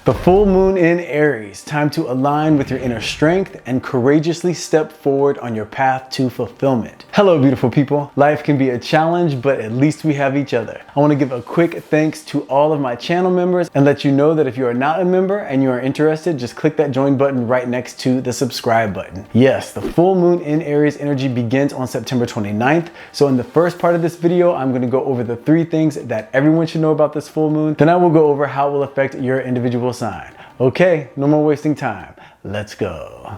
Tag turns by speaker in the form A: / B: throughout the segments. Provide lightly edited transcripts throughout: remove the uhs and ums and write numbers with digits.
A: The full moon in Aries, time to align with your inner strength and courageously step forward on your path to fulfillment. Hello, beautiful people. Life can be a challenge, but at least we have each other. I want to give a quick thanks to all of my channel members and let you know that if you are not a member and you are interested, just click that join button right next to the subscribe button. Yes, the full moon in Aries energy begins on September 29th. So in the first part of this video, I'm going to go over the 3 things that everyone should know about this full moon. Then I will go over how it will affect your individual sign. Okay, no more wasting time. Let's go.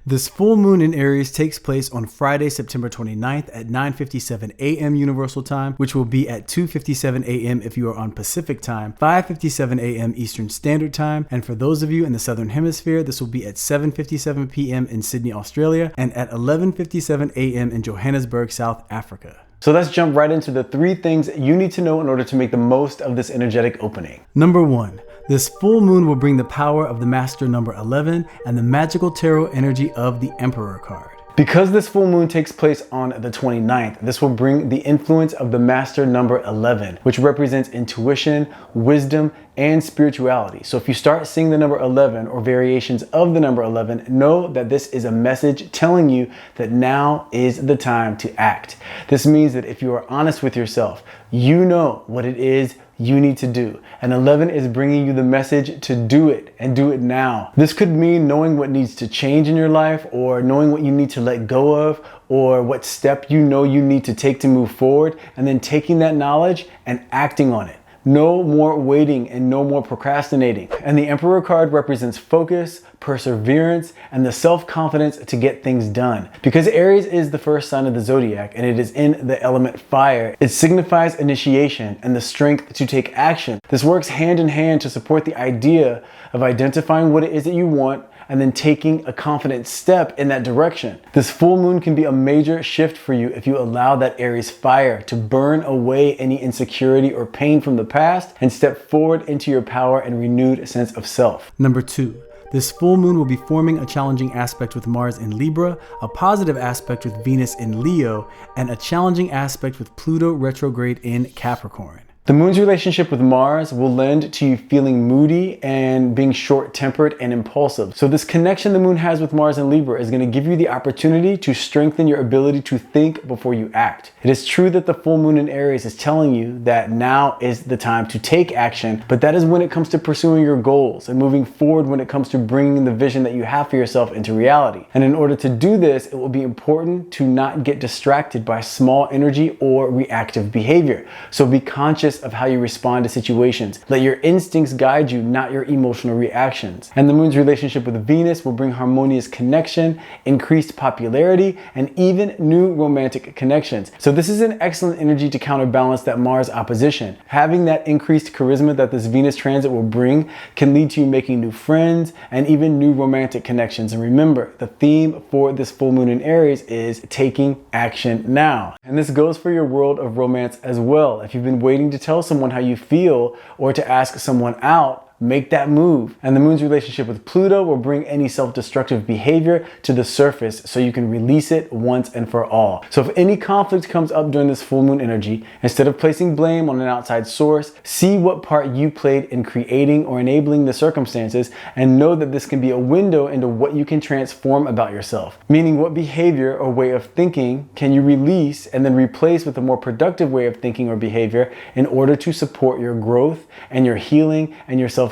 A: This full moon in Aries takes place on Friday, September 29th at 9:57 a.m. Universal Time, which will be at 2:57 a.m. if you are on Pacific Time, 5:57 a.m. Eastern Standard Time, and for those of you in the Southern Hemisphere, this will be at 7:57 p.m. in Sydney, Australia, and at 11:57 a.m. in Johannesburg, South Africa. So let's jump right into the 3 things you need to know in order to make the most of this energetic opening. Number 1. This full moon will bring the power of the master number 11 and the magical tarot energy of the Emperor card. Because this full moon takes place on the 29th, this will bring the influence of the master number 11, which represents intuition, wisdom, and spirituality. So if you start seeing the number 11 or variations of the number 11, know that this is a message telling you that now is the time to act. This means that if you are honest with yourself, you know what it is you need to do. And 11 is bringing you the message to do it and do it now. This could mean knowing what needs to change in your life, or knowing what you need to let go of, or what step you know you need to take to move forward, and then taking that knowledge and acting on it. No more waiting and no more procrastinating. And the Emperor card represents focus, perseverance, and the self-confidence to get things done. Because Aries is the first sign of the Zodiac and it is in the element fire, it signifies initiation and the strength to take action. This works hand in hand to support the idea of identifying what it is that you want and then taking a confident step in that direction. This full moon can be a major shift for you if you allow that Aries fire to burn away any insecurity or pain from the past and step forward into your power and renewed sense of self. Number 2. This full moon will be forming a challenging aspect with Mars in Libra, a positive aspect with Venus in Leo, and a challenging aspect with Pluto retrograde in Capricorn. The moon's relationship with Mars will lend to you feeling moody and being short-tempered and impulsive. So this connection the moon has with Mars and Libra is going to give you the opportunity to strengthen your ability to think before you act. It is true that the full moon in Aries is telling you that now is the time to take action, but that is when it comes to pursuing your goals and moving forward when it comes to bringing the vision that you have for yourself into reality. And in order to do this, it will be important to not get distracted by small energy or reactive behavior. So be conscious of how you respond to situations. Let your instincts guide you, not your emotional reactions. And the moon's relationship with Venus will bring harmonious connection, increased popularity, and even new romantic connections. So this is an excellent energy to counterbalance that Mars opposition. Having that increased charisma that this Venus transit will bring can lead to you making new friends and even new romantic connections. And remember, the theme for this full moon in Aries is taking action now. And this goes for your world of romance as well. If you've been waiting to tell someone how you feel or to ask someone out, make that move. And the moon's relationship with Pluto will bring any self-destructive behavior to the surface so you can release it once and for all. So if any conflict comes up during this full moon energy, instead of placing blame on an outside source, see what part you played in creating or enabling the circumstances, and know that this can be a window into what you can transform about yourself. Meaning, what behavior or way of thinking can you release and then replace with a more productive way of thinking or behavior in order to support your growth and your healing and your self-confidence.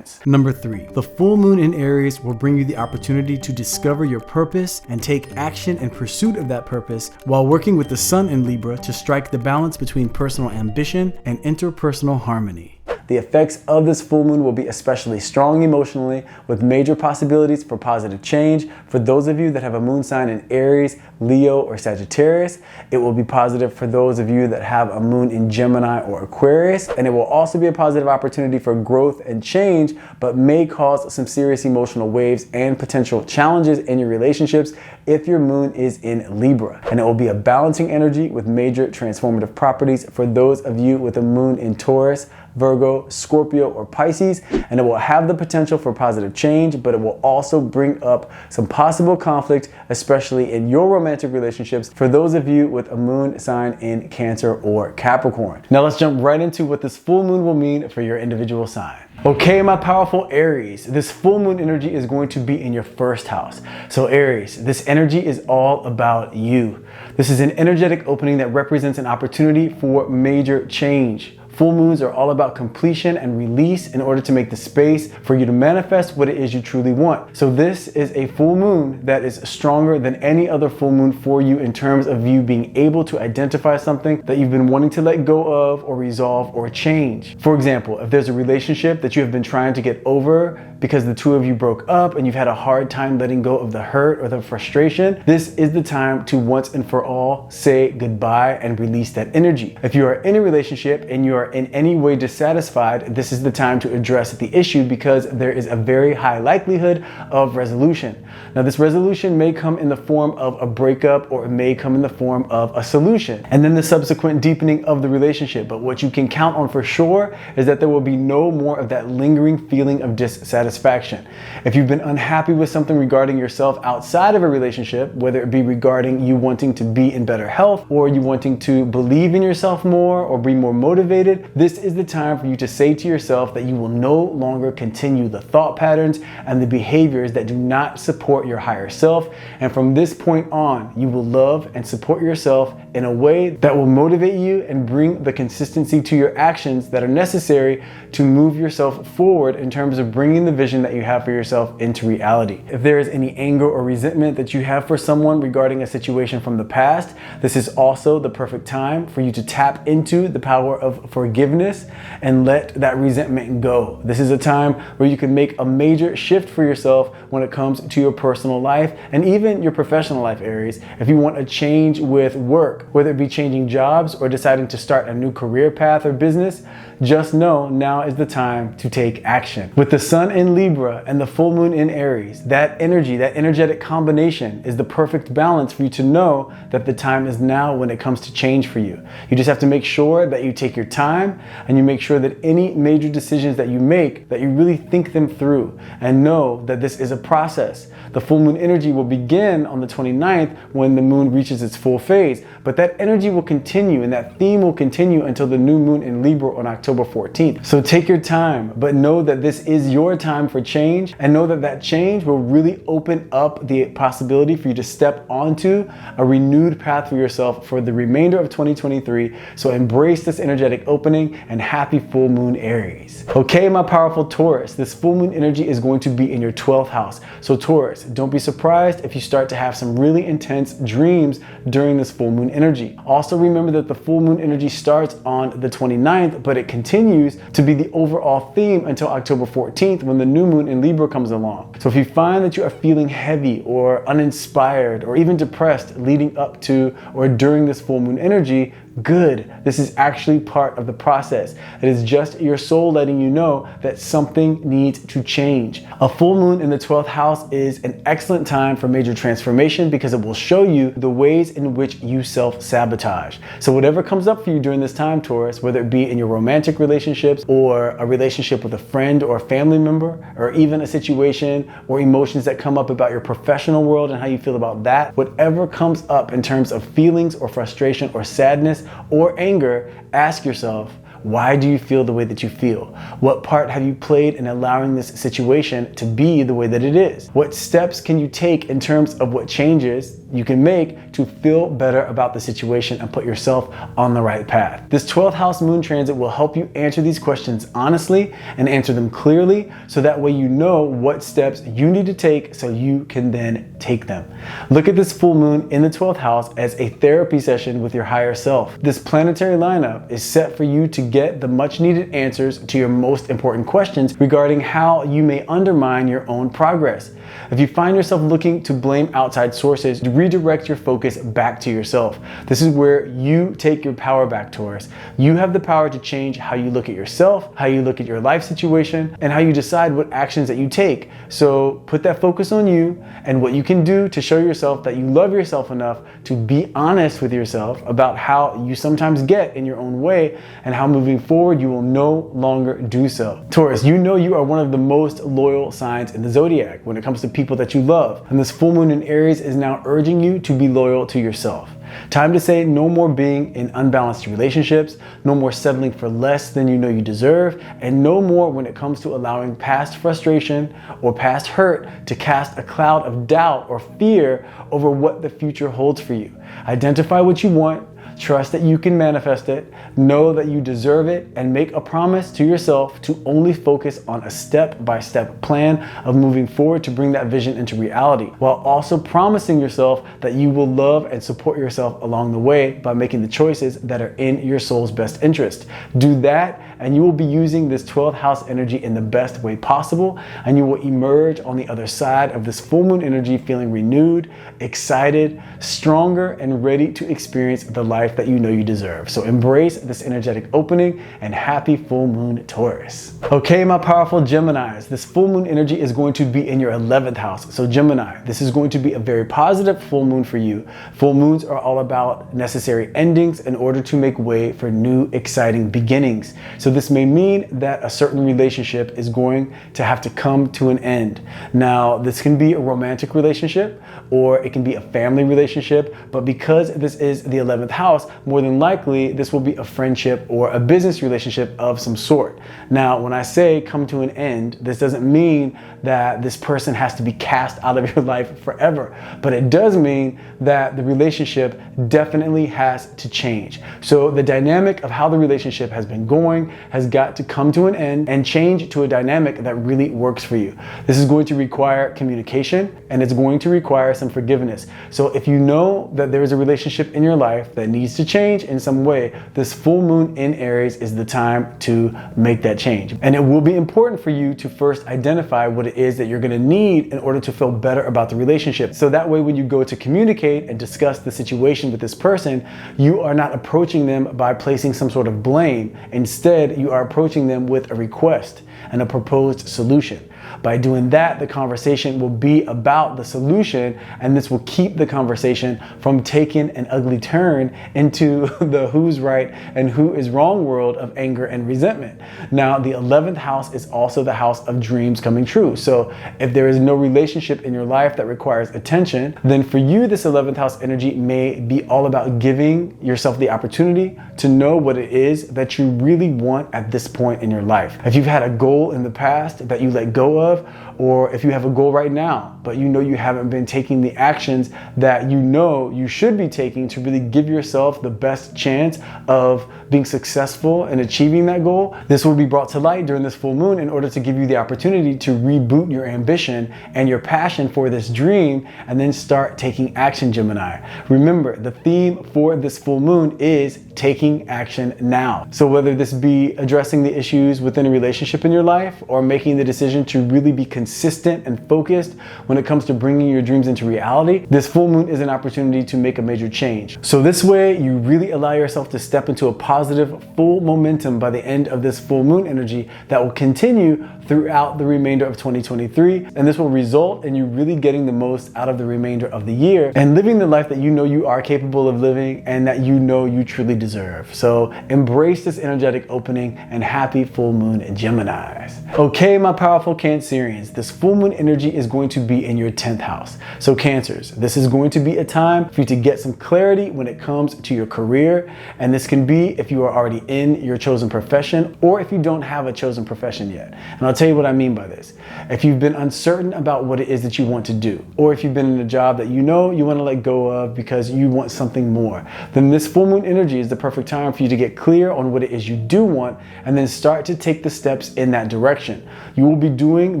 A: Number 3, the full moon in Aries will bring you the opportunity to discover your purpose and take action in pursuit of that purpose, while working with the sun in Libra to strike the balance between personal ambition and interpersonal harmony. The effects of this full moon will be especially strong emotionally, with major possibilities for positive change. For those of you that have a moon sign in Aries, Leo, or Sagittarius, it will be positive for those of you that have a moon in Gemini or Aquarius, and it will also be a positive opportunity for growth and change, but may cause some serious emotional waves and potential challenges in your relationships if your moon is in Libra. And it will be a balancing energy with major transformative properties for those of you with a moon in Taurus, Virgo, Virgo, Scorpio, or Pisces, and it will have the potential for positive change, but it will also bring up some possible conflict, especially in your romantic relationships for those of you with a moon sign in Cancer or Capricorn. Now let's jump right into what this full moon will mean for your individual sign. Okay, my powerful Aries, this full moon energy is going to be in your first house. So Aries, this energy is all about you. This is an energetic opening that represents an opportunity for major change. Full moons are all about completion and release in order to make the space for you to manifest what it is you truly want. So this is a full moon that is stronger than any other full moon for you in terms of you being able to identify something that you've been wanting to let go of or resolve or change. For example, if there's a relationship that you have been trying to get over because the two of you broke up and you've had a hard time letting go of the hurt or the frustration, this is the time to once and for all say goodbye and release that energy. If you are in a relationship and you are in any way dissatisfied, this is the time to address the issue because there is a very high likelihood of resolution. Now, this resolution may come in the form of a breakup or it may come in the form of a solution and then the subsequent deepening of the relationship. But what you can count on for sure is that there will be no more of that lingering feeling of dissatisfaction. If you've been unhappy with something regarding yourself outside of a relationship, whether it be regarding you wanting to be in better health or you wanting to believe in yourself more or be more motivated, this is the time for you to say to yourself that you will no longer continue the thought patterns and the behaviors that do not support your higher self. And from this point on, you will love and support yourself in a way that will motivate you and bring the consistency to your actions that are necessary to move yourself forward in terms of bringing the vision that you have for yourself into reality. If there is any anger or resentment that you have for someone regarding a situation from the past, this is also the perfect time for you to tap into the power of forgiveness and let that resentment go. This is a time where you can make a major shift for yourself when it comes to your personal life and even your professional life, Aries. If you want a change with work, whether it be changing jobs or deciding to start a new career path or business, just know now is the time to take action. With the sun in Libra and the full moon in Aries, that energy, that energetic combination is the perfect balance for you to know that the time is now when it comes to change for you. You just have to make sure that you take your time and you make sure that any major decisions that you make, that you really think them through and know that this is a process. The full moon energy will begin on the 29th when the moon reaches its full phase, but that energy will continue and that theme will continue until the new moon in Libra on October 14th. So take your time, but know that this is your time for change and know that that change will really open up the possibility for you to step onto a renewed path for yourself for the remainder of 2023. So embrace this energetic opening and happy full moon Aries. Okay, my powerful Taurus, this full moon energy is going to be in your 12th house. So Taurus, don't be surprised if you start to have some really intense dreams during this full moon energy. Also remember that the full moon energy starts on the 29th, but it continues to be the overall theme until October 14th when the new moon in Libra comes along. So if you find that you are feeling heavy or uninspired or even depressed leading up to or during this full moon energy, good. This is actually part of the process. It is just your soul letting you know that something needs to change. A full moon in the 12th house is an excellent time for major transformation because it will show you the ways in which you self-sabotage. So whatever comes up for you during this time, Taurus, whether it be in your romantic relationships or a relationship with a friend or a family member, or even a situation or emotions that come up about your professional world and how you feel about that, whatever comes up in terms of feelings or frustration or sadness or anger, ask yourself, why do you feel the way that you feel? What part have you played in allowing this situation to be the way that it is? What steps can you take in terms of what changes you can make to feel better about the situation and put yourself on the right path? This 12th house moon transit will help you answer these questions honestly and answer them clearly so that way you know what steps you need to take so you can then take them. Look at this full moon in the 12th house as a therapy session with your higher self. This planetary lineup is set for you to get the much needed answers to your most important questions regarding how you may undermine your own progress. If you find yourself looking to blame outside sources, redirect your focus back to yourself. This is where you take your power back, Taurus. You have the power to change how you look at yourself, how you look at your life situation, and how you decide what actions that you take. So put that focus on you and what you can do to show yourself that you love yourself enough to be honest with yourself about how you sometimes get in your own way and how moving forward, you will no longer do so. Taurus, you know you are one of the most loyal signs in the zodiac when it comes to people that you love. And this full moon in Aries is now urging you to be loyal to yourself. Time to say no more being in unbalanced relationships, no more settling for less than you know you deserve, and no more when it comes to allowing past frustration or past hurt to cast a cloud of doubt or fear over what the future holds for you. Identify what you want, trust that you can manifest it, know that you deserve it, and make a promise to yourself to only focus on a step-by-step plan of moving forward to bring that vision into reality, while also promising yourself that you will love and support yourself along the way by making the choices that are in your soul's best interest. Do that, and you will be using this 12th house energy in the best way possible, and you will emerge on the other side of this full moon energy feeling renewed, excited, stronger, and ready to experience the life that you know you deserve. So embrace this energetic opening, and happy full moon, Taurus. Okay, my powerful Geminis, this full moon energy is going to be in your 11th house. So Gemini, this is going to be a very positive full moon for you. Full moons are all about necessary endings in order to make way for new, exciting beginnings. So this may mean that a certain relationship is going to have to come to an end. Now, this can be a romantic relationship or it can be a family relationship, but because this is the 11th house, more than likely this will be a friendship or a business relationship of some sort. Now, when I say come to an end, this doesn't mean that this person has to be cast out of your life forever, but it does mean that the relationship definitely has to change. So the dynamic of how the relationship has been going has got to come to an end and change to a dynamic that really works for you. This is going to require communication, and it's going to require some forgiveness. So if you know that there is a relationship in your life that needs to change in some way, this full moon in Aries is the time to make that change. And it will be important for you to first identify what it is that you're going to need in order to feel better about the relationship. So that way, when you go to communicate and discuss the situation with this person, you are not approaching them by placing some sort of blame. Instead, you are approaching them with a request and a proposed solution. By doing that, the conversation will be about the solution, and this will keep the conversation from taking an ugly turn into the who's right and who is wrong world of anger and resentment. Now, the 11th house is also the house of dreams coming true. So if there is no relationship in your life that requires attention, then for you, this 11th house energy may be all about giving yourself the opportunity to know what it is that you really want at this point in your life. If you've had a goal in the past that you let go of, or if you have a goal right now, but you know you haven't been taking the actions that you know you should be taking to really give yourself the best chance of being successful in achieving that goal, this will be brought to light during this full moon in order to give you the opportunity to reboot your ambition and your passion for this dream, and then start taking action, Gemini. Remember, the theme for this full moon is taking action now. So whether this be addressing the issues within a relationship in your life, or making the decision to really be consistent and focused when it comes to bringing your dreams into reality, this full moon is an opportunity to make a major change. So this way, you really allow yourself to step into a positive, full momentum by the end of this full moon energy that will continue throughout the remainder of 2023. And this will result in you really getting the most out of the remainder of the year and living the life that you know you are capable of living and that you know you truly deserve. So embrace this energetic opening, and happy full moon, Geminis. Okay, my powerful Cancerians, this full moon energy is going to be in your 10th house. So Cancers, this is going to be a time for you to get some clarity when it comes to your career. And this can be if you are already in your chosen profession, or if you don't have a chosen profession yet. And I'll tell you what I mean by this. If you've been uncertain about what it is that you want to do, or if you've been in a job that you know you want to let go of because you want something more, then this full moon energy is the perfect time for you to get clear on what it is you do want, and then start to take the steps in that direction. You will be doing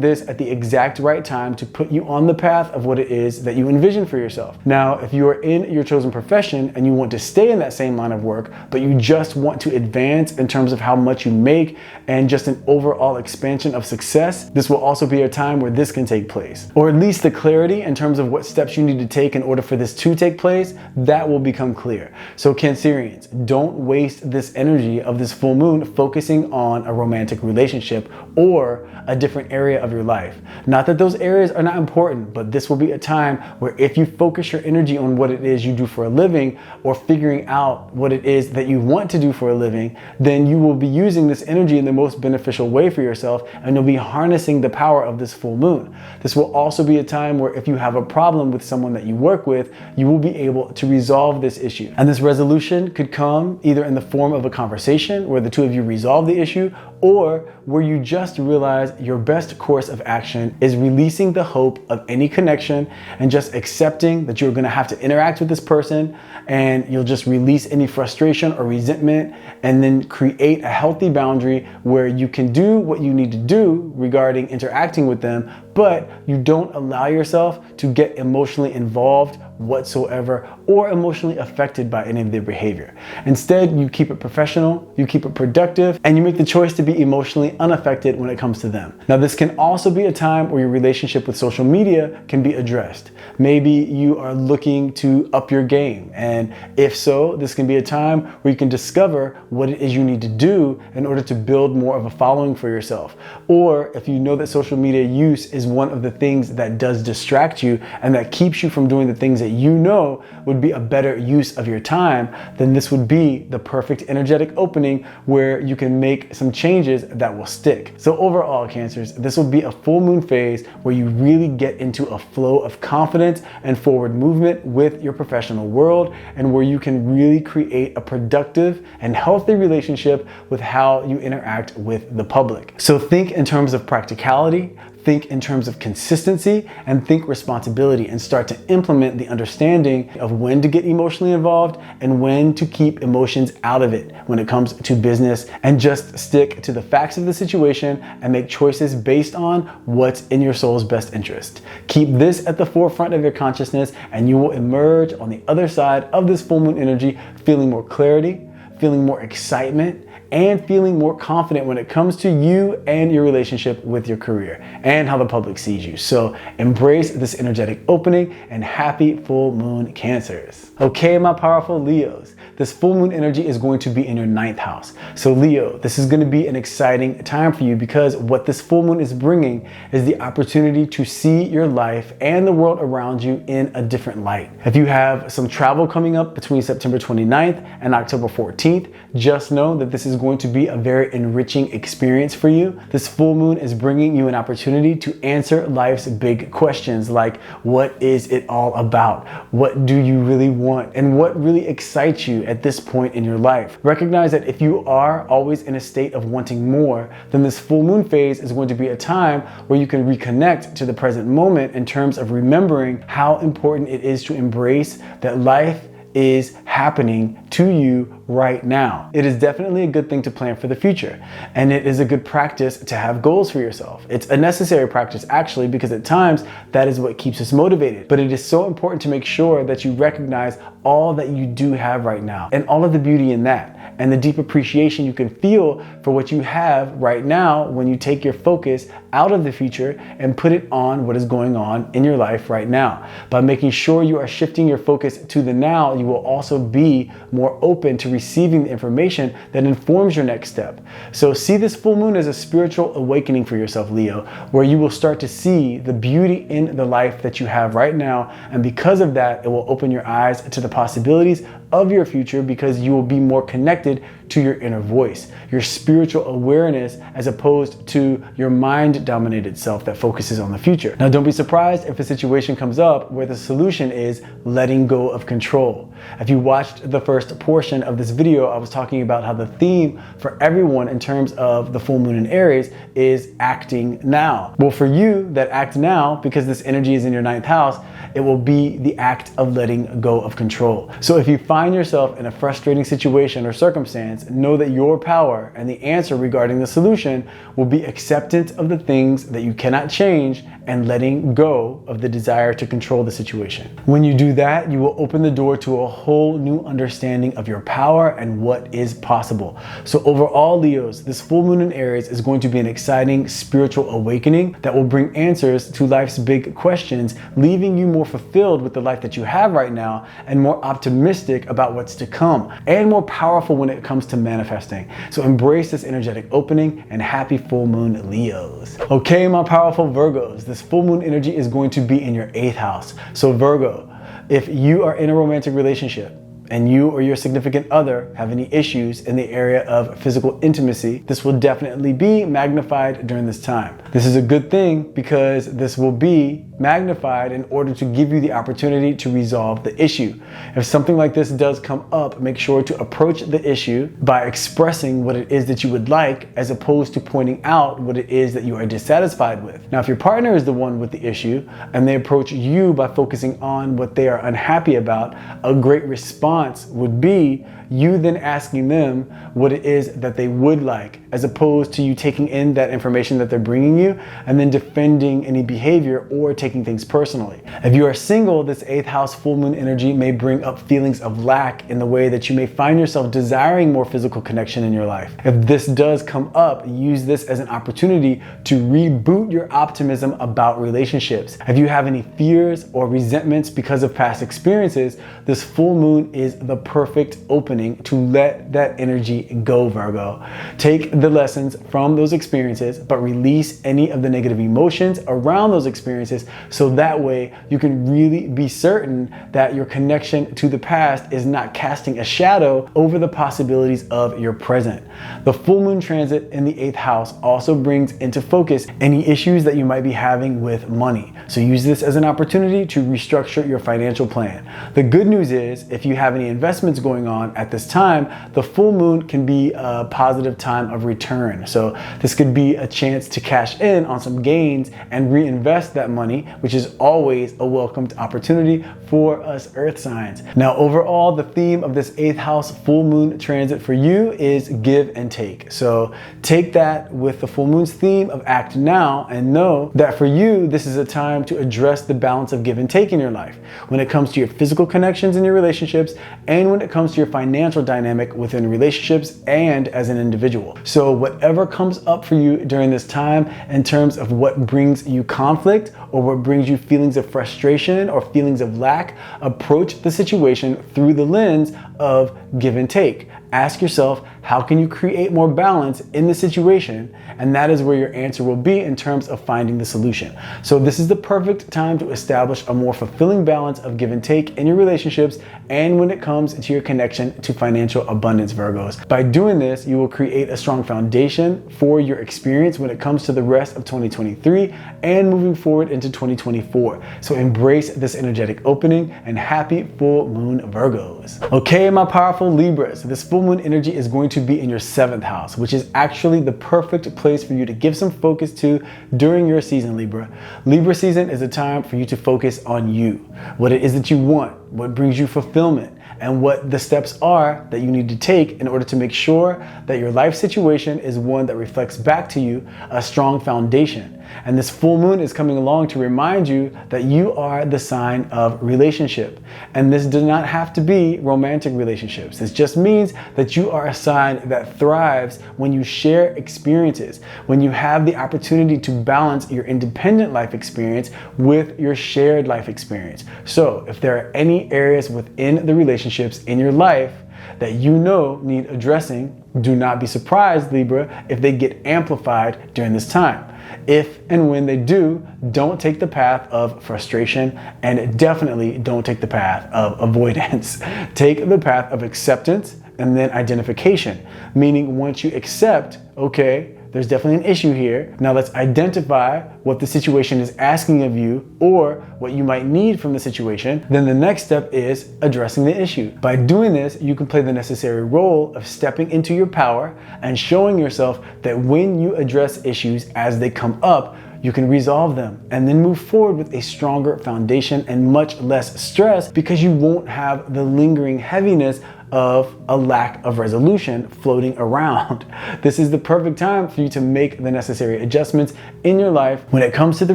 A: this at the exact right time to put you on the path of what it is that you envision for yourself. Now, if you are in your chosen profession and you want to stay in that same line of work, but you just want to advance in terms of how much you make and just an overall expansion of success, this will also be a time where this can take place. Or at least the clarity in terms of what steps you need to take in order for this to take place, that will become clear. So Cancerians, don't waste this energy of this full moon focusing on a romantic relationship or a different area of your life. life. Not that those areas are not important, but this will be a time where if you focus your energy on what it is you do for a living, or figuring out what it is that you want to do for a living, then you will be using this energy in the most beneficial way for yourself, and you'll be harnessing the power of this full moon. This will also be a time where if you have a problem with someone that you work with, you will be able to resolve this issue. And this resolution could come either in the form of a conversation where the two of you resolve the issue, or where you just realize your best course of action is releasing the hope of any connection and just accepting that you're going to have to interact with this person, and you'll just release any frustration or resentment, and then create a healthy boundary where you can do what you need to do regarding interacting with them, but you don't allow yourself to get emotionally involved whatsoever or emotionally affected by any of their behavior. Instead, you keep it professional, you keep it productive, and you make the choice to be emotionally unaffected when it comes to them. Now, this can also be a time where your relationship with social media can be addressed. Maybe you are looking to up your game, and if so, this can be a time where you can discover what it is you need to do in order to build more of a following for yourself. Or if you know that social media use is one of the things that does distract you and that keeps you from doing the things that you know would be a better use of your time, then this would be the perfect energetic opening where you can make some changes that will stick. So overall, Cancers, this will be a full moon phase where you really get into a flow of confidence and forward movement with your professional world, and where you can really create a productive and healthy relationship with how you interact with the public. So think in terms of practicality, think in terms of consistency, and think responsibility, and start to implement the understanding of when to get emotionally involved and when to keep emotions out of it when it comes to business, and just stick to the facts of the situation and make choices based on what's in your soul's best interest. Keep this at the forefront of your consciousness, and you will emerge on the other side of this full moon energy feeling more clarity, feeling more excitement, and feeling more confident when it comes to you and your relationship with your career and how the public sees you. So embrace this energetic opening, and happy full moon, Cancers. Okay, my powerful Leos, this full moon energy is going to be in your 9th house. So Leo, this is going to be an exciting time for you, because what this full moon is bringing is the opportunity to see your life and the world around you in a different light. If you have some travel coming up between September 29th and October 14th, just know that this is going to be a very enriching experience for you. This full moon is bringing you an opportunity to answer life's big questions, like what is it all about? What do you really want? And what really excites you at this point in your life? Recognize that if you are always in a state of wanting more, then this full moon phase is going to be a time where you can reconnect to the present moment in terms of remembering how important it is to embrace that life is happening to you right now. It is definitely a good thing to plan for the future, and it is a good practice to have goals for yourself. It's a necessary practice, actually, because at times that is what keeps us motivated. But it is so important to make sure that you recognize all that you do have right now and all of the beauty in that, and the deep appreciation you can feel for what you have right now when you take your focus out of the future and put it on what is going on in your life right now. By making sure you are shifting your focus to the now, you will also be more open to receiving the information that informs your next step. So see this full moon as a spiritual awakening for yourself, Leo, where you will start to see the beauty in the life that you have right now, and because of that, it will open your eyes to the possibilities of your future, because you will be more connected to your inner voice, your spiritual awareness, as opposed to your mind-dominated self that focuses on the future. Now, don't be surprised if a situation comes up where the solution is letting go of control. If you watched the first portion of this video, I was talking about how the theme for everyone in terms of the full moon in Aries is acting now. Well, for you that act now, because this energy is in your 9th house, it will be the act of letting go of control. So if you find yourself in a frustrating situation or circumstance, know that your power and the answer regarding the solution will be acceptance of the things that you cannot change and letting go of the desire to control the situation. When you do that, you will open the door to a whole new understanding of your power and what is possible. So overall, Leos, this full moon in Aries is going to be an exciting spiritual awakening that will bring answers to life's big questions, leaving you more fulfilled with the life that you have right now, and more optimistic about what's to come, and more powerful when it comes comes to manifesting. So embrace this energetic opening, and happy full moon, Leos. Okay, my powerful Virgos, this full moon energy is going to be in your 8th house. So Virgo, if you are in a romantic relationship, and you or your significant other have any issues in the area of physical intimacy, this will definitely be magnified during this time. This is a good thing because this will be magnified in order to give you the opportunity to resolve the issue. If something like this does come up, make sure to approach the issue by expressing what it is that you would like, as opposed to pointing out what it is that you are dissatisfied with. Now, if your partner is the one with the issue and they approach you by focusing on what they are unhappy about, a great response would be you then asking them what it is that they would like, as opposed to you taking in that information that they're bringing you and then defending any behavior or taking things personally. If you are single, this 8th house full moon energy may bring up feelings of lack in the way that you may find yourself desiring more physical connection in your life. If this does come up, use this as an opportunity to reboot your optimism about relationships. If you have any fears or resentments because of past experiences, this full moon is the perfect opening to let that energy go, Virgo. Take the lessons from those experiences, but release any of the negative emotions around those experiences, so that way you can really be certain that your connection to the past is not casting a shadow over the possibilities of your present. The full moon transit in the 8th house also brings into focus any issues that you might be having with money. So use this as an opportunity to restructure your financial plan. The good news is, if you have any investments going on at this time, the full moon can be a positive time of return. So this could be a chance to cash in on some gains and reinvest that money, which is always a welcomed opportunity for us earth signs. Now, overall, the theme of this 8th house full moon transit for you is give and take. So take that with the full moon's theme of act now, and know that for you, this is a time to address the balance of give and take in your life when it comes to your physical connections in your relationships, and when it comes to your financial dynamic within relationships and as an individual. So whatever comes up for you during this time in terms of what brings you conflict or what brings you feelings of frustration or feelings of lack, approach the situation through the lens of give and take. Ask yourself, how can you create more balance in the situation? And that is where your answer will be in terms of finding the solution. So this is the perfect time to establish a more fulfilling balance of give and take in your relationships and when it comes to your connection to financial abundance, Virgos. By doing this, you will create a strong foundation for your experience when it comes to the rest of 2023 and moving forward into 2024. So embrace this energetic opening, and happy full moon, Virgos. Okay, my powerful Libras, this full moon energy is going to be in your 7th house, which is actually the perfect place for you to give some focus to during your season, Libra. Libra season is a time for you to focus on you, what it is that you want, what brings you fulfillment, and what the steps are that you need to take in order to make sure that your life situation is one that reflects back to you a strong foundation. And this full moon is coming along to remind you that you are the sign of relationship. And this does not have to be romantic relationships. This just means that you are a sign that thrives when you share experiences, when you have the opportunity to balance your independent life experience with your shared life experience. So if there are any areas within the relationships in your life that you know need addressing, do not be surprised, Libra, if they get amplified during this time. If and when they do, don't take the path of frustration, and definitely don't take the path of avoidance. Take the path of acceptance and then identification, meaning once you accept, okay, there's definitely an issue here. Now let's identify what the situation is asking of you or what you might need from the situation. Then the next step is addressing the issue. By doing this, you can play the necessary role of stepping into your power and showing yourself that when you address issues as they come up, you can resolve them and then move forward with a stronger foundation and much less stress, because you won't have the lingering heaviness of a lack of resolution floating around. This is the perfect time for you to make the necessary adjustments in your life when it comes to the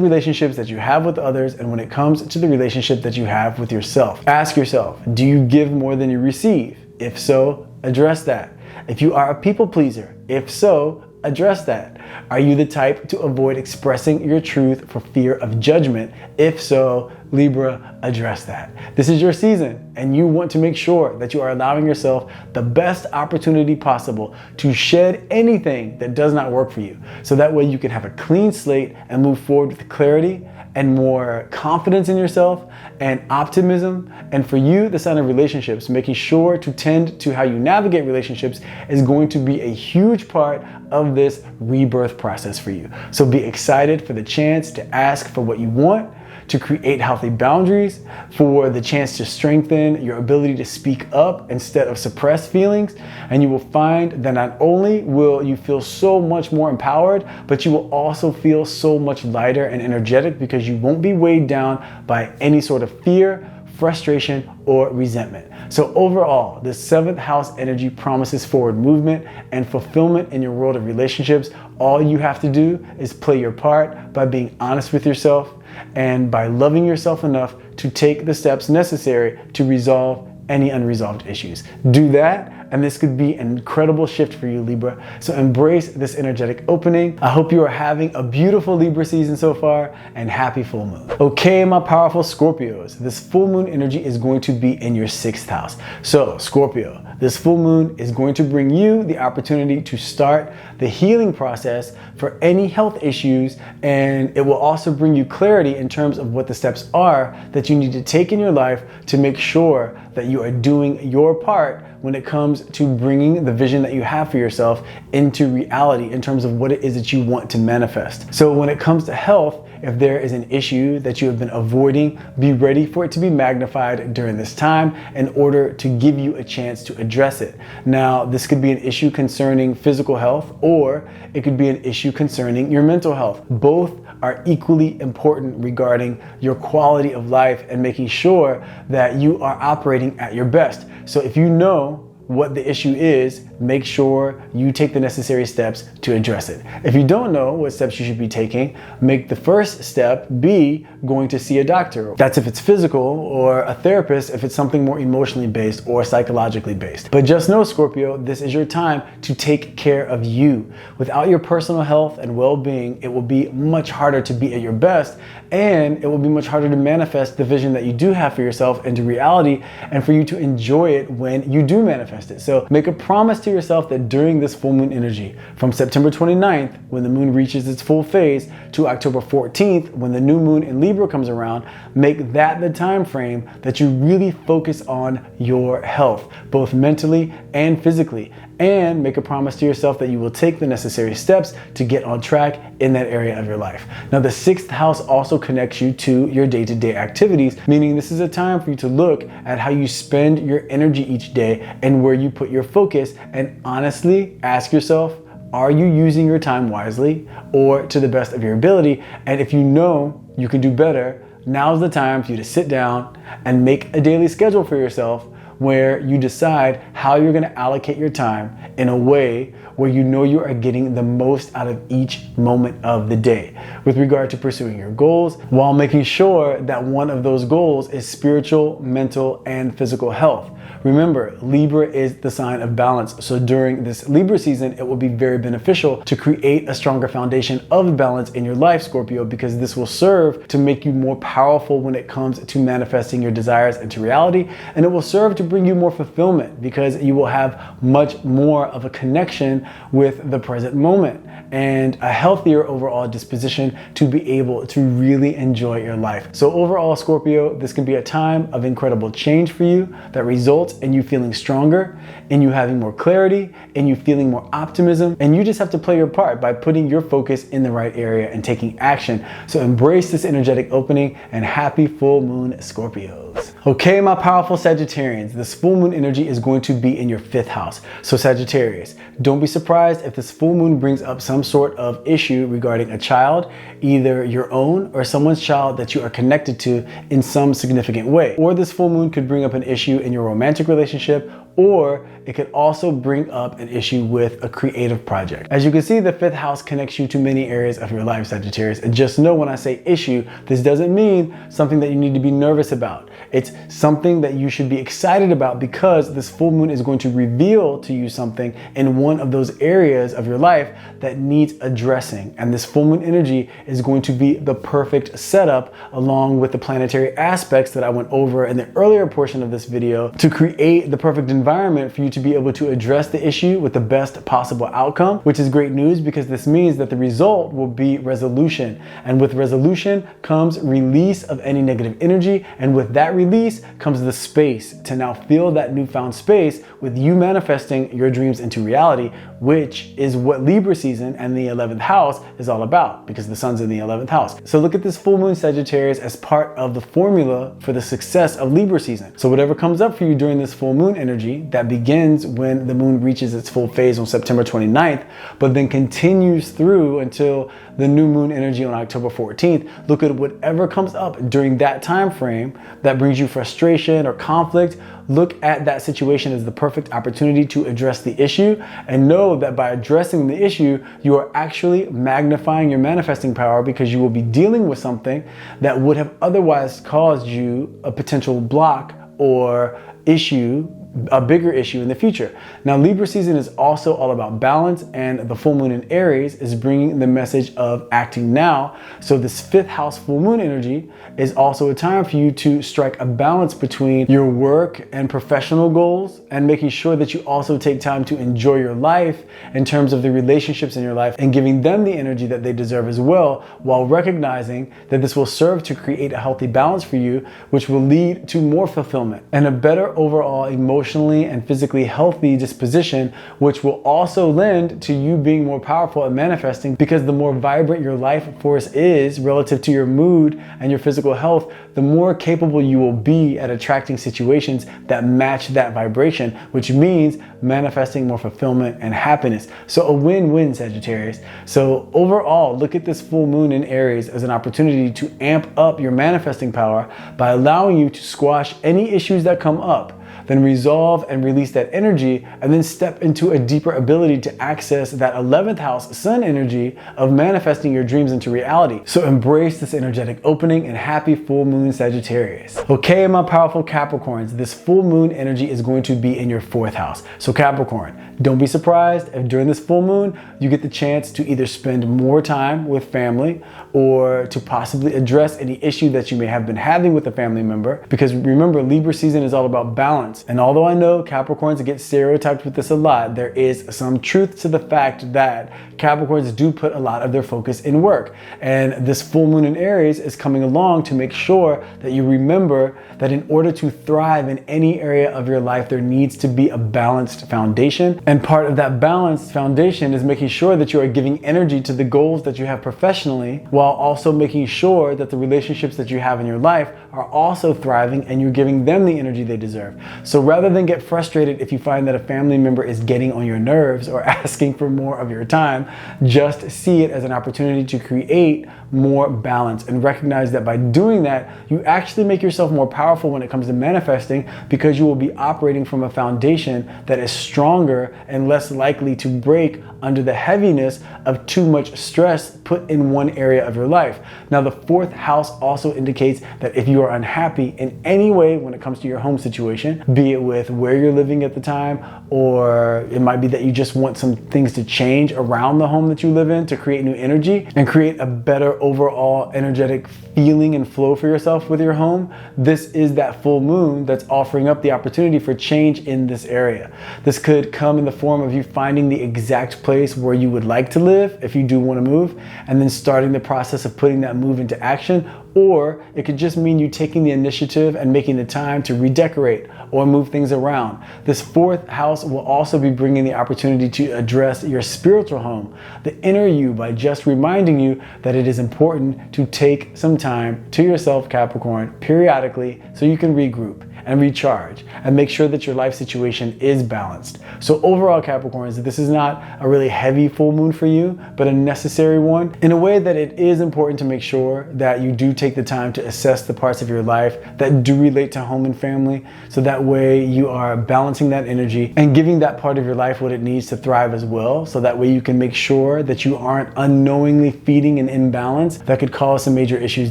A: relationships that you have with others and when it comes to the relationship that you have with yourself. Ask yourself, do you give more than you receive? If so, address that. If you are a people pleaser, if so, address that. Are you the type to avoid expressing your truth for fear of judgment? If so, Libra, address that. This is your season, and you want to make sure that you are allowing yourself the best opportunity possible to shed anything that does not work for you. So that way you can have a clean slate and move forward with clarity and more confidence in yourself and optimism. And for you, the sign of relationships, making sure to tend to how you navigate relationships is going to be a huge part of this rebirth process for you. So be excited for the chance to ask for what you want, to create healthy boundaries, for the chance to strengthen your ability to speak up instead of suppress feelings. And you will find that not only will you feel so much more empowered, but you will also feel so much lighter and energetic because you won't be weighed down by any sort of fear, frustration, or resentment. So overall, the 7th house energy promises forward movement and fulfillment in your world of relationships. All you have to do is play your part by being honest with yourself and by loving yourself enough to take the steps necessary to resolve any unresolved issues. Do that, and this could be an incredible shift for you, Libra. So embrace this energetic opening. I hope you are having a beautiful Libra season so far, and happy full moon. Okay, my powerful Scorpios, this full moon energy is going to be in your 6th house. So Scorpio, this full moon is going to bring you the opportunity to start the healing process for any health issues, and it will also bring you clarity in terms of what the steps are that you need to take in your life to make sure that you are doing your part when it comes to bringing the vision that you have for yourself into reality in terms of what it is that you want to manifest. So when it comes to health, if there is an issue that you have been avoiding, be ready for it to be magnified during this time in order to give you a chance to address it. Now, this could be an issue concerning physical health, or it could be an issue concerning your mental health. Both are equally important regarding your quality of life and making sure that you are operating at your best. So if you know what the issue is, make sure you take the necessary steps to address it. If you don't know what steps you should be taking, make the first step be going to see a doctor. That's if it's physical, or a therapist if it's something more emotionally based or psychologically based. But just know, Scorpio, this is your time to take care of you. Without your personal health and well-being, it will be much harder to be at your best, and it will be much harder to manifest the vision that you do have for yourself into reality, and for you to enjoy it when you do manifest it. So make a promise to yourself that during this full moon energy, from September 29th, when the moon reaches its full phase, to October 14th, when the new moon in Libra comes around, make that the time frame that you really focus on your health, both mentally and physically. And make a promise to yourself that you will take the necessary steps to get on track in that area of your life. Now, the 6th house also connects you to your day-to-day activities, meaning this is a time for you to look at how you spend your energy each day and where you put your focus, and honestly ask yourself, are you using your time wisely or to the best of your ability? And if you know you can do better, now's the time for you to sit down and make a daily schedule for yourself where you decide how you're going to allocate your time in a way where you know you are getting the most out of each moment of the day with regard to pursuing your goals, while making sure that one of those goals is spiritual, mental, and physical health. Remember, Libra is the sign of balance. So during this Libra season, it will be very beneficial to create a stronger foundation of balance in your life, Scorpio, because this will serve to make you more powerful when it comes to manifesting your desires into reality. And it will serve to bring you more fulfillment because you will have much more of a connection with the present moment and a healthier overall disposition to be able to really enjoy your life. So overall, Scorpio, this can be a time of incredible change for you that results in you feeling stronger, in you having more clarity, in you feeling more optimism, and you just have to play your part by putting your focus in the right area and taking action. So embrace this energetic opening, and happy full moon, Scorpios. Okay, my powerful Sagittarians, this full moon energy is going to be in your 5th house. So Sagittarius, don't be surprised if this full moon brings up some sort of issue regarding a child, either your own or someone's child that you are connected to in some significant way. Or this full moon could bring up an issue in your romantic relationship or it could also bring up an issue with a creative project. As you can see, the 5th house connects you to many areas of your life, Sagittarius. And just know when I say issue, this doesn't mean something that you need to be nervous about. It's something that you should be excited about because this full moon is going to reveal to you something in one of those areas of your life that needs addressing. And this full moon energy is going to be the perfect setup along with the planetary aspects that I went over in the earlier portion of this video to create the perfect environment for you to be able to address the issue with the best possible outcome, which is great news because this means that the result will be resolution. And with resolution comes release of any negative energy. And with that release comes the space to now feel that newfound space with you manifesting your dreams into reality, which is what Libra season and the 11th house is all about because the sun's in the 11th house. So look at this full moon, Sagittarius, as part of the formula for the success of Libra season. So whatever comes up for you during this full moon energy that begins when the moon reaches its full phase on September 29th, but then continues through until the new moon energy on October 14th, look at whatever comes up during that time frame that brings you frustration or conflict. Look at that situation as the perfect opportunity to address the issue and know that by addressing the issue, you are actually magnifying your manifesting power because you will be dealing with something that would have otherwise caused you a potential block or issue, a bigger issue in the future. Now, Libra season is also all about balance, and the full moon in Aries is bringing the message of acting now. So this 5th house full moon energy is also a time for you to strike a balance between your work and professional goals and making sure that you also take time to enjoy your life in terms of the relationships in your life and giving them the energy that they deserve as well, while recognizing that this will serve to create a healthy balance for you, which will lead to more fulfillment and a better overall emotionally and physically healthy disposition, which will also lend to you being more powerful at manifesting because the more vibrant your life force is relative to your mood and your physical health, the more capable you will be at attracting situations that match that vibration, which means manifesting more fulfillment and happiness. So a win-win, Sagittarius. So overall, look at this full moon in Aries as an opportunity to amp up your manifesting power by allowing you to squash any issues that come up, then resolve and release that energy, and then step into a deeper ability to access that 11th house sun energy of manifesting your dreams into reality. So embrace this energetic opening and happy full moon, Sagittarius. Okay, my powerful Capricorns, this full moon energy is going to be in your 4th house. So Capricorn, don't be surprised if during this full moon you get the chance to either spend more time with family or to possibly address any issue that you may have been having with a family member, because remember, Libra season is all about balance. And although I know Capricorns get stereotyped with this a lot, there is some truth to the fact that Capricorns do put a lot of their focus in work. And this full moon in Aries is coming along to make sure that you remember that in order to thrive in any area of your life, there needs to be a balanced foundation. And part of that balanced foundation is making sure that you are giving energy to the goals that you have professionally, while also making sure that the relationships that you have in your life are also thriving and you're giving them the energy they deserve. So rather than get frustrated if you find that a family member is getting on your nerves or asking for more of your time, just see it as an opportunity to create more balance and recognize that by doing that, you actually make yourself more powerful when it comes to manifesting, because you will be operating from a foundation that is stronger and less likely to break under the heaviness of too much stress put in one area of your life. Now, the 4th house also indicates that if you are unhappy in any way when it comes to your home situation, be it with where you're living at the time, or it might be that you just want some things to change around the home that you live in to create new energy and create a better overall energetic feeling and flow for yourself with your home, this is that full moon that's offering up the opportunity for change in this area. This could come in the form of you finding the exact place where you would like to live if you do want to move, and then starting the process of putting that move into action. Or it could just mean you taking the initiative and making the time to redecorate or move things around. This 4th house will also be bringing the opportunity to address your spiritual home, the inner you, by just reminding you that it is important to take some time to yourself, Capricorn, periodically so you can regroup. and recharge and make sure that your life situation is balanced. So overall, Capricorns, this is not a really heavy full moon for you, but a necessary one in a way that it is important to make sure that you do take the time to assess the parts of your life that do relate to home and family. So that way you are balancing that energy and giving that part of your life what it needs to thrive as well. So that way you can make sure that you aren't unknowingly feeding an imbalance that could cause some major issues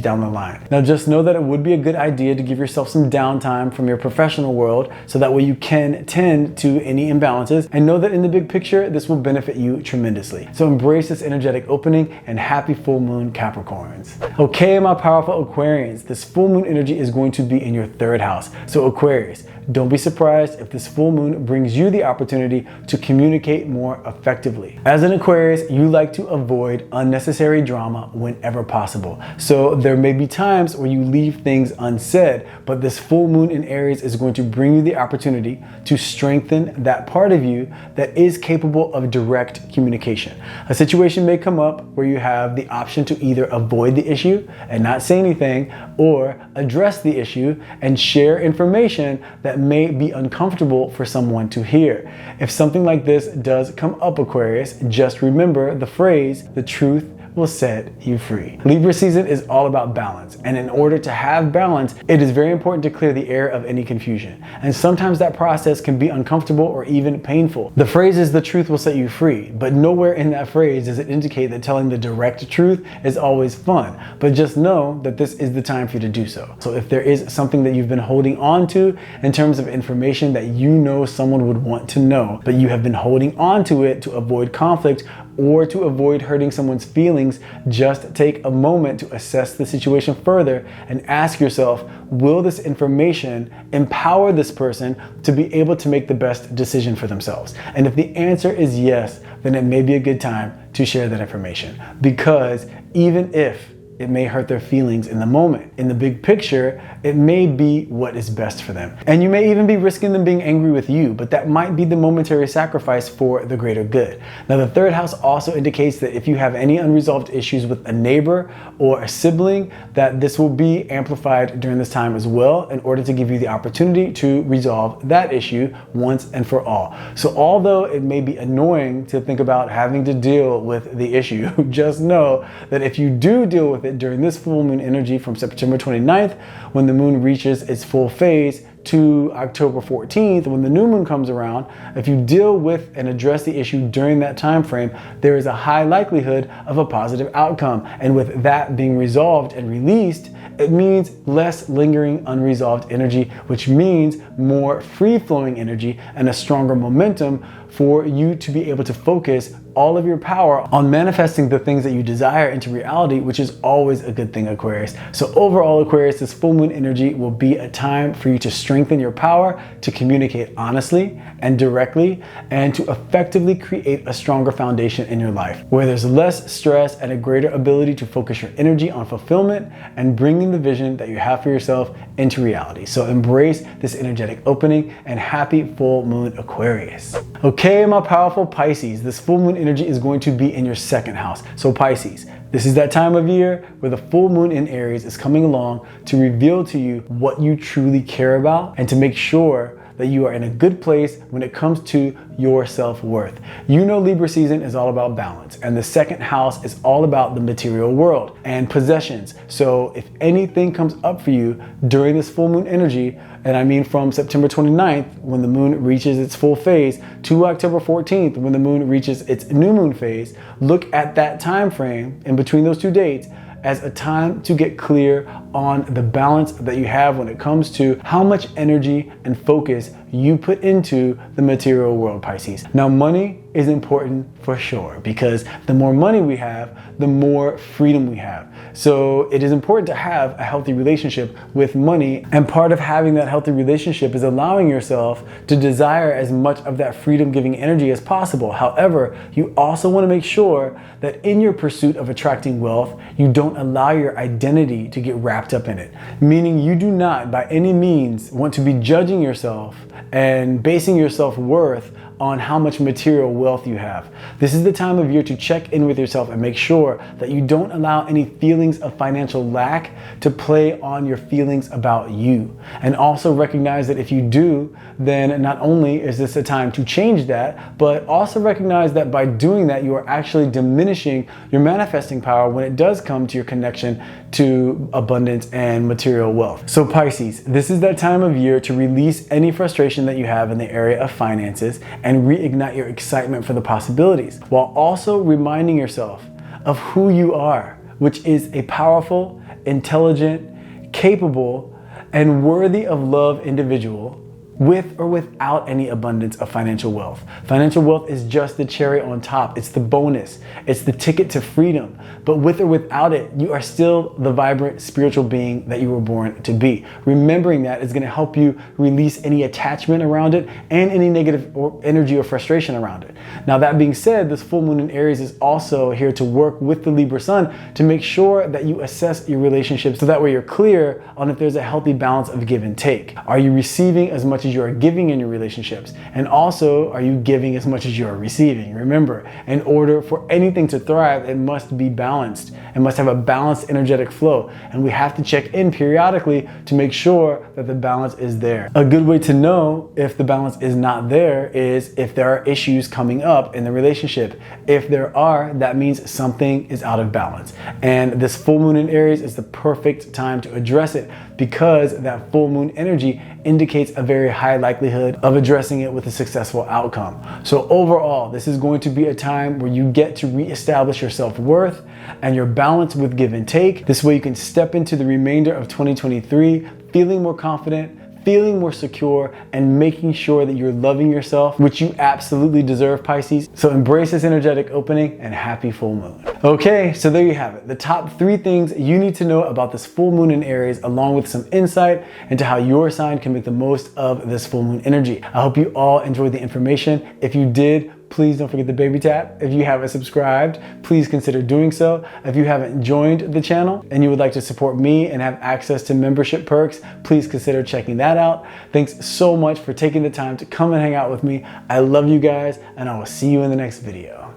A: down the line. Now just know that it would be a good idea to give yourself some downtime from your professional world so that way you can tend to any imbalances, and know that in the big picture this will benefit you tremendously. So embrace this energetic opening and happy full moon, Capricorns. Okay, my powerful Aquarians, this full moon energy is going to be in your third house. So Aquarius, don't be surprised if this full moon brings you the opportunity to communicate more effectively. As an Aquarius, you like to avoid unnecessary drama whenever possible. So there may be times where you leave things unsaid, but this full moon in Aries is going to bring you the opportunity to strengthen that part of you that is capable of direct communication. A situation may come up where you have the option to either avoid the issue and not say anything, or address the issue and share information that may be uncomfortable for someone to hear. If something like this does come up, Aquarius, just remember the phrase, the truth will set you free. Libra season is all about balance, and in order to have balance, it is very important to clear the air of any confusion. And sometimes that process can be uncomfortable or even painful. The phrase is the truth will set you free, but nowhere in that phrase does it indicate that telling the direct truth is always fun. But just know that this is the time for you to do so. So if there is something that you've been holding on to in terms of information that you know someone would want to know, but you have been holding on to it to avoid conflict or to avoid hurting someone's feelings, just take a moment to assess the situation further and ask yourself, will this information empower this person to be able to make the best decision for themselves? And if the answer is yes, then it may be a good time to share that information, because even if it may hurt their feelings in the moment, in the big picture, it may be what is best for them. And you may even be risking them being angry with you, but that might be the momentary sacrifice for the greater good. Now, the third house also indicates that if you have any unresolved issues with a neighbor or a sibling, that this will be amplified during this time as well, in order to give you the opportunity to resolve that issue once and for all. So although it may be annoying to think about having to deal with the issue, just know that if you do deal with it during this full moon energy from September 29th, when the moon reaches its full phase, to October 14th, when the new moon comes around, if you deal with and address the issue during that time frame, there is a high likelihood of a positive outcome. And with that being resolved and released, it means less lingering unresolved energy, which means more free-flowing energy and a stronger momentum for you to be able to focus all of your power on manifesting the things that you desire into reality, which is always a good thing, Aquarius. So overall, Aquarius, this full moon energy will be a time for you to strengthen your power to communicate honestly and directly, and to effectively create a stronger foundation in your life, where there's less stress and a greater ability to focus your energy on fulfillment and bringing the vision that you have for yourself into reality. So embrace this energetic opening, and happy full moon, Aquarius. Okay, my powerful Pisces, this full moon energy is going to be in your second house. So Pisces, this is that time of year where the full moon in Aries is coming along to reveal to you what you truly care about, and to make sure that you are in a good place when it comes to your self-worth. You know, Libra season is all about balance, and the second house is all about the material world and possessions. So if anything comes up for you during this full moon energy, and I mean from September 29th, when the moon reaches its full phase, to October 14th, when the moon reaches its new moon phase, look at that time frame in between those two dates as a time to get clear on the balance that you have when it comes to how much energy and focus you put into the material world, Pisces. Now, money is important for sure, because the more money we have, the more freedom we have. So it is important to have a healthy relationship with money, and part of having that healthy relationship is allowing yourself to desire as much of that freedom-giving energy as possible. However, you also want to make sure that in your pursuit of attracting wealth, you don't allow your identity to get wrapped up in it. Meaning you do not by any means want to be judging yourself and basing your self-worth on how much material wealth you have. This is the time of year to check in with yourself and make sure that you don't allow any feelings of financial lack to play on your feelings about you. And also recognize that if you do, then not only is this a time to change that, but also recognize that by doing that, you are actually diminishing your manifesting power when it does come to your connection to abundance and material wealth. So Pisces, this is that time of year to release any frustration that you have in the area of finances and reignite your excitement for the possibilities, while also reminding yourself of who you are, which is a powerful, intelligent, capable, and worthy of love individual, with or without any abundance of financial wealth. Financial wealth is just the cherry on top. It's the bonus. It's the ticket to freedom. But with or without it, you are still the vibrant spiritual being that you were born to be. Remembering that is going to help you release any attachment around it and any negative energy or frustration around it. Now, that being said, this full moon in Aries is also here to work with the Libra sun to make sure that you assess your relationships so that way you're clear on if there's a healthy balance of give and take. Are you receiving as much as you are giving in your relationships? And also, are you giving as much as you are receiving? Remember, in order for anything to thrive, it must be balanced. It must have a balanced energetic flow. And we have to check in periodically to make sure that the balance is there. A good way to know if the balance is not there is if there are issues coming up in the relationship. If there are, that means something is out of balance. And this full moon in Aries is the perfect time to address it because that full moon energy indicates a very high likelihood of addressing it with a successful outcome. So overall, this is going to be a time where you get to reestablish your self-worth and your balance with give and take. This way you can step into the remainder of 2023 feeling more confident, feeling more secure, and making sure that you're loving yourself, which you absolutely deserve, Pisces. So embrace this energetic opening and happy full moon. Okay, so there you have it. The top 3 things you need to know about this full moon in Aries, along with some insight into how your sign can make the most of this full moon energy. I hope you all enjoyed the information. If you did, please don't forget the baby tap. If you haven't subscribed, please consider doing so. If you haven't joined the channel and you would like to support me and have access to membership perks, please consider checking that out. Thanks so much for taking the time to come and hang out with me. I love you guys, and I will see you in the next video.